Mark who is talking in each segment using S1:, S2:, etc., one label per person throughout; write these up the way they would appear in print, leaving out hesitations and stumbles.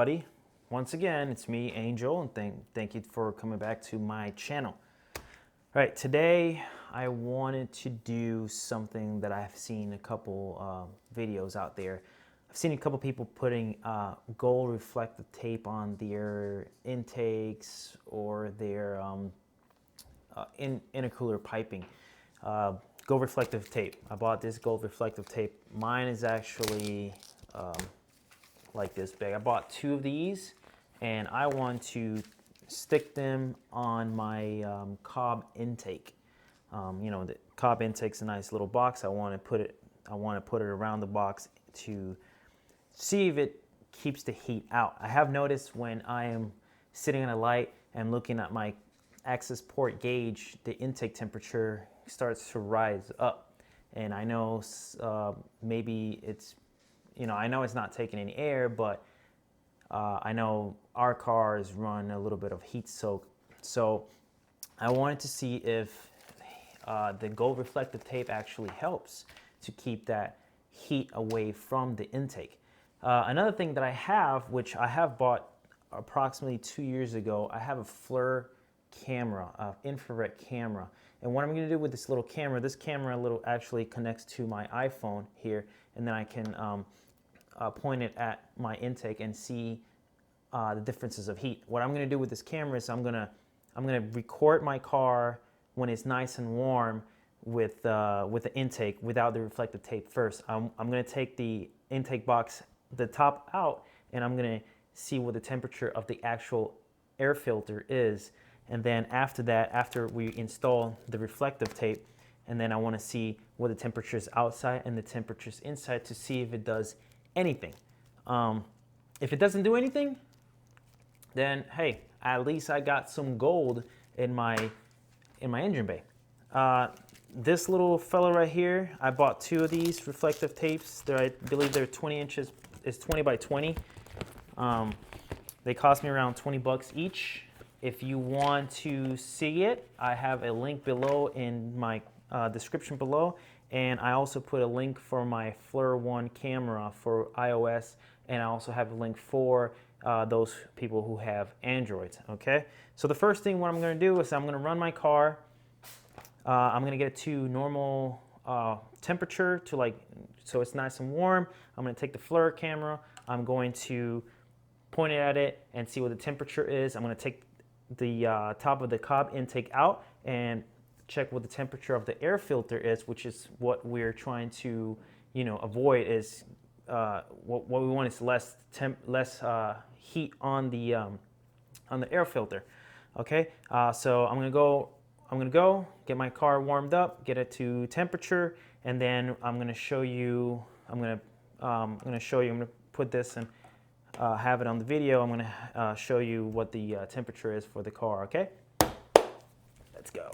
S1: everybody. Once again, it's me, Angel, and thank you for coming back to my channel. All right, today I wanted to do something that I've seen a couple videos out there. I've seen a couple people putting gold reflective tape on their intakes or their intercooler piping. Gold reflective tape. I bought this gold reflective tape. Mine is actually like this big. I bought 2 of these, and I want to stick them on my Cobb intake. You know, the Cobb intake's a nice little box. I want to put it around the box to see if it keeps the heat out. I have noticed when I am sitting in a light and looking at my access port gauge, the intake temperature starts to rise up, and I know maybe it's, you know, I know it's not taking any air, but I know our cars run a little bit of heat soak. So I wanted to see if the gold reflective tape actually helps to keep that heat away from the intake. Another thing that I have, which I have bought approximately 2 years ago, I have a FLIR camera, infrared camera. And what I'm going to do with this little camera, actually connects to my iPhone here, and then I can point it at my intake and see the differences of heat. What I'm going to do with this camera is I'm going to record my car when it's nice and warm with the intake without the reflective tape first. I'm going to take the intake box, the top out, and I'm going to see what the temperature of the actual air filter is. And then after that, after we install the reflective tape, and then I want to see what the temperature is outside and the temperatures inside to see if it does anything. If it doesn't do anything, then hey, at least I got some gold in my engine bay. This little fella right here, I bought 2 of these reflective tapes. I believe they're 20 inches. It's 20 by 20. They cost me around 20 bucks each. If you want to see it, I have a link below in my description below, and I also put a link for my FLIR One camera for iOS, and I also have a link for those people who have Androids. Okay, so the first thing what I'm going to do is I'm going to run my car. I'm going to get it to normal temperature, to so it's nice and warm. I'm going to take the FLIR camera. I'm going to point it at it and see what the temperature is. I'm going to take the top of the Cobb intake out and check what the temperature of the air filter is, which is what we're trying to, you know, avoid. Is what we want is less heat on the air filter. Okay, so I'm gonna go get my car warmed up, get it to temperature, and then I'm gonna show you. I'm gonna put this and have it on the video. I'm gonna show you what the temperature is for the car. Okay, let's go.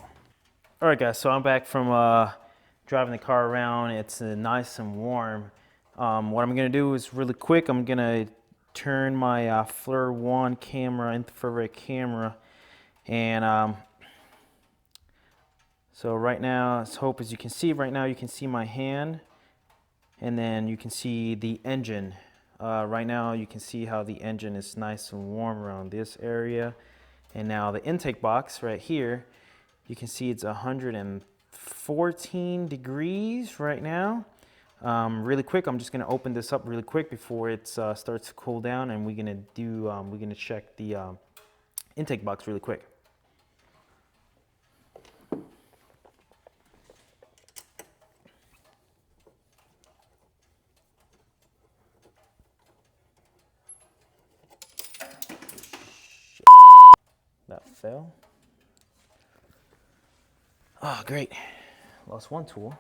S1: All right, guys. So I'm back from driving the car around. It's nice and warm. What I'm gonna do is really quick. I'm gonna turn my FLIR One camera, infrared camera, and so right now, as hope as you can see, right now you can see my hand, and then you can see the engine. Right now you can see how the engine is nice and warm around this area, and now the intake box right here, you can see it's 114 degrees right now. Really quick, I'm just going to open this up really quick before it starts to cool down, and we're going to check the intake box really quick. That fell. Oh, great. Lost one tool.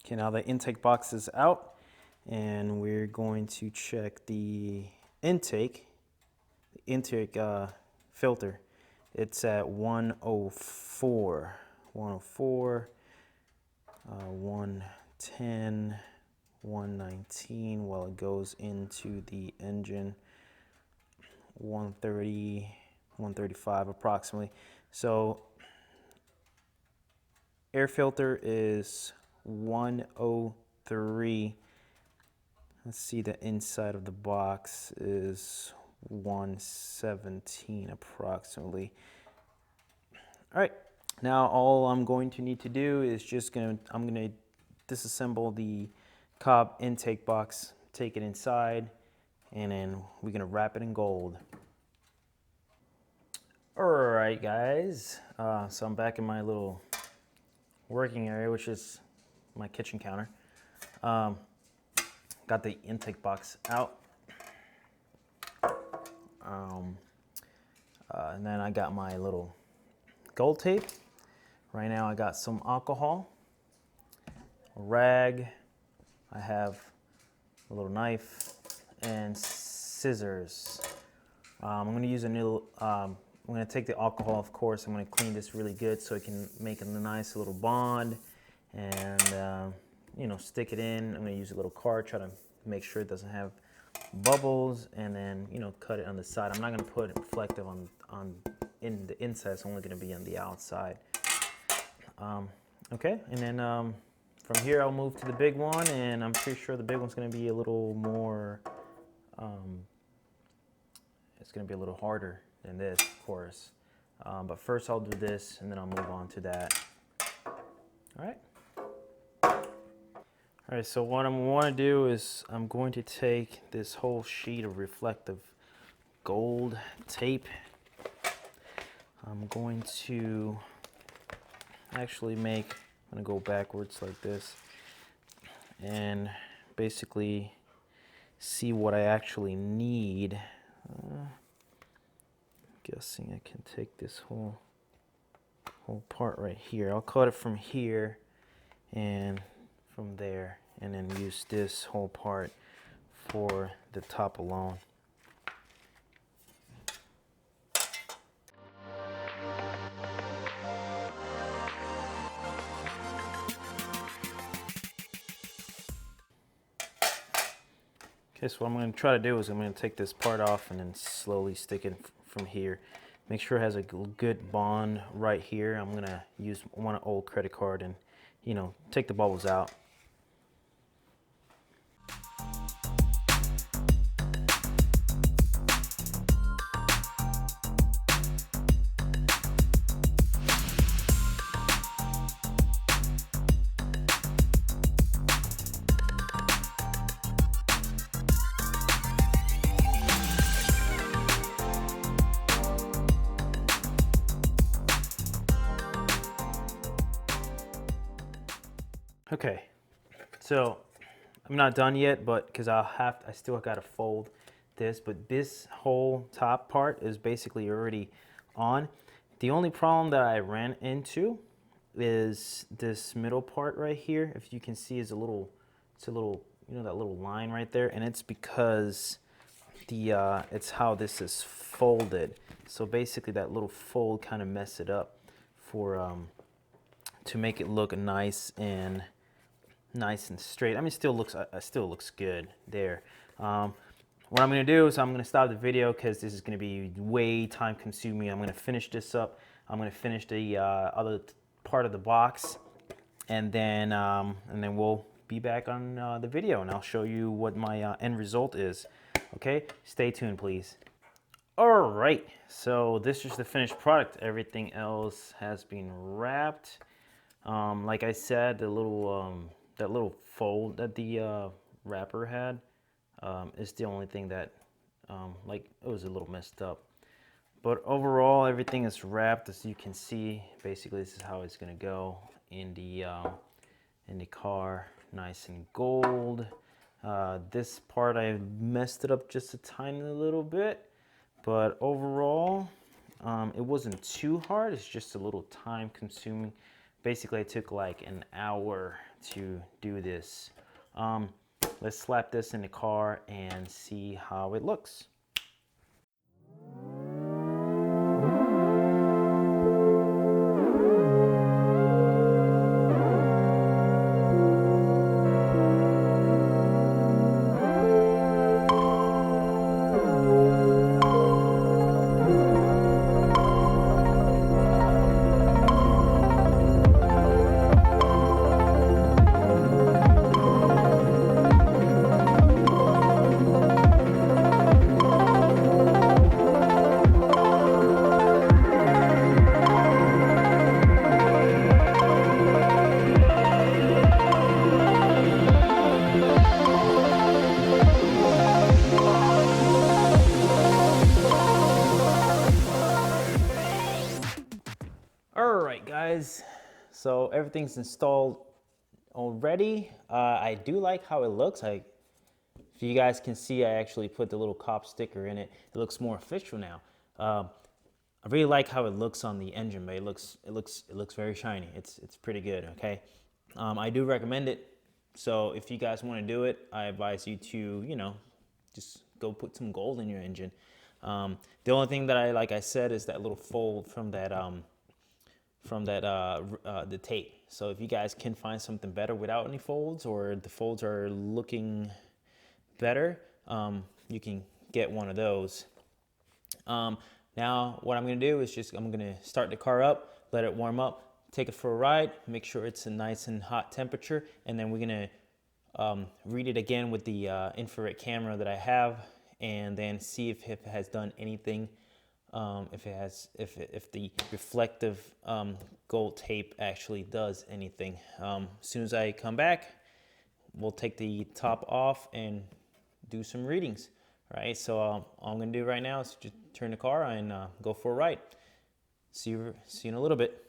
S1: Okay, now the intake box is out, and we're going to check the intake filter. It's at 104, 110, 119 while it goes into the engine. 130, 135 approximately. So air filter is 103. Let's see, the inside of the box is 117 approximately. All right, now all I'm going to need to do is I'm gonna disassemble the Cobb intake box, take it inside, and then we're gonna wrap it in gold. All right, guys, so I'm back in my little working area, which is my kitchen counter. Got the intake box out. And then I got my little gold tape. Right now I got some alcohol, a rag, I have a little knife, and scissors. I'm going to use I'm going to take the alcohol, of course. I'm going to clean this really good so it can make a nice little bond, and you know, stick it in. I'm going to use a little card, try to make sure it doesn't have bubbles, and then, you know, cut it on the side. I'm not going to put reflective in the inside. It's only going to be on the outside. Okay, and then from here I'll move to the big one, and I'm pretty sure the big one's going to be a little more, it's going to be a little harder than this, of course. But first I'll do this, and then I'll move on to that. All right. All right, so what I want to do is I'm going to take this whole sheet of reflective gold tape. I'm going to actually I'm going to go backwards like this and basically see what I actually need. Guessing I can take this whole part right here. I'll cut it from here and from there, and then use this whole part for the top alone. Okay, so what I'm going to try to do is I'm going to take this part off and then slowly stick it from here. Make sure it has a good bond right here. I'm going to use one old credit card and, you know, take the bubbles out. Okay, so I'm not done yet, but because I still got to fold this, but this whole top part is basically already on. The only problem that I ran into is this middle part right here. If you can see, it's a little, you know, that little line right there, and it's because it's how this is folded. So basically, that little fold kind of messed it up for to make it look nice and straight. I mean, it still looks good there. What I'm going to do is I'm going to stop the video because this is going to be way time consuming. I'm going to finish this up. I'm going to finish the other part of the box, and then we'll be back on the video, and I'll show you what my end result is. Okay, stay tuned, please. All right, so this is the finished product. Everything else has been wrapped. Like I said, the little that little fold that the wrapper had is the only thing that like, it was a little messed up. But overall, everything is wrapped. As you can see, basically this is how it's gonna go in the car, nice and gold. This part I messed it up just a tiny little bit, but overall it wasn't too hard. It's just a little time consuming. Basically, it took like an hour to do this. Let's slap this in the car and see how it looks. everything's installed already. I do like how it looks. If you guys can see, I actually put the little Cobb sticker in it. It looks more official now. I really like how it looks on the engine bay. It looks very shiny. It's pretty good. Okay, I do recommend it. So if you guys want to do it, I advise you to, just go put some gold in your engine. The only thing that like I said, is that little fold from that the tape. So if you guys can find something better without any folds, or the folds are looking better, you can get one of those. Now what I'm going to do is I'm going to start the car up, let it warm up, take it for a ride, make sure it's a nice and hot temperature, and then we're going to read it again with the infrared camera that I have, and then see if it has done anything, if the reflective gold tape actually does anything. As soon as I come back, we'll take the top off and do some readings. Right, so all I'm gonna do right now is just turn the car and go for a ride. See you in a little bit.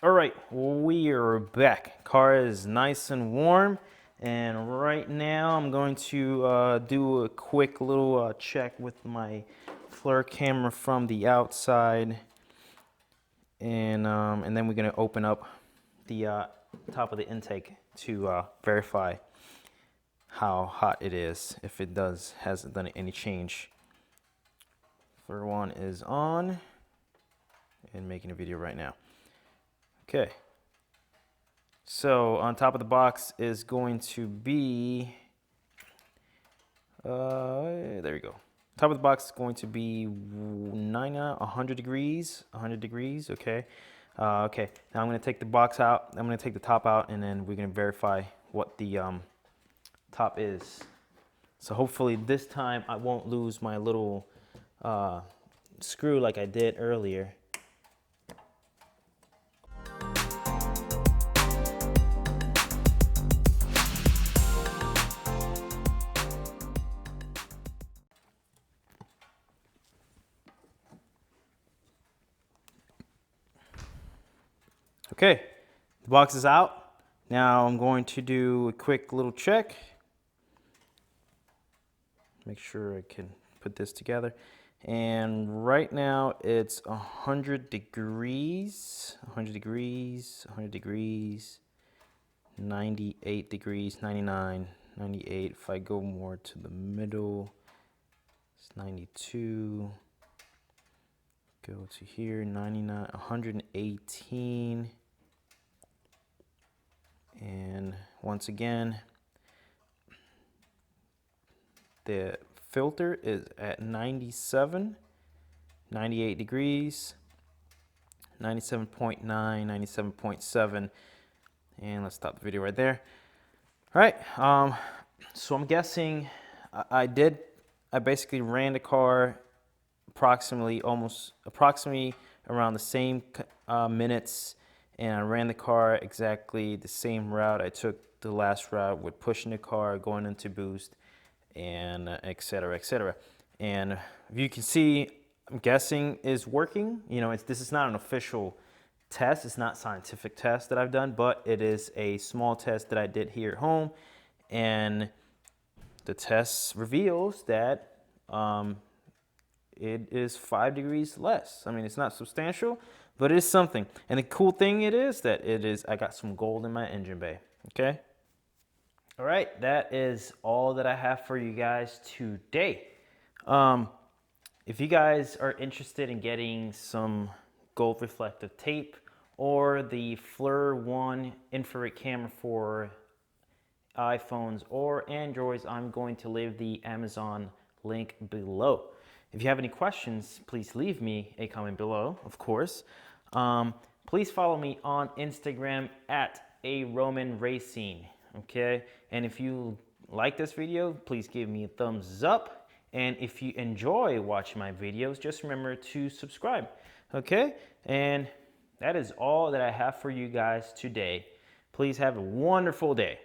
S1: All right, we are back. Car is nice and warm, and right now I'm going to do a quick little check with my FLIR camera from the outside, and then we're gonna open up the top of the intake to verify how hot it is, if it hasn't done any change. FLIR 1 is on and making a video right now. Okay, so on top of the box is going to be there we go. Top of the box is going to be 100 degrees. Okay. Okay, now I'm going to take the box out, I'm going to take the top out, and then we're going to verify what the top is. So hopefully this time I won't lose my little screw like I did earlier. Okay, the box is out. Now I'm going to do a quick little check. Make sure I can put this together. And right now it's 100 degrees, 98 degrees, 99, 98. If I go more to the middle, it's 92. Go to here, 99, 118. And once again, the filter is at 97, 98 degrees, 97.9, 97.7, and let's stop the video right there. All right, so I'm guessing I basically ran the car approximately around the same minutes, and I ran the car exactly the same route I took the last route, with pushing the car, going into boost, and et cetera, et cetera. And if you can see, I'm guessing is working. This is not an official test. It's not a scientific test that I've done, but it is a small test that I did here at home. And the test reveals that it is 5 degrees less. I mean, it's not substantial, but it is something. And the cool thing I got some gold in my engine bay, okay? All right, that is all that I have for you guys today. If you guys are interested in getting some gold reflective tape or the FLIR 1 infrared camera for iPhones or Androids, I'm going to leave the Amazon link below. If you have any questions, please leave me a comment below, of course. Please follow me on Instagram at @ARomanRacing. Okay, and if you like this video, please give me a thumbs up, and if you enjoy watching my videos, just remember to subscribe. Okay, and that is all that I have for you guys today. Please have a wonderful day.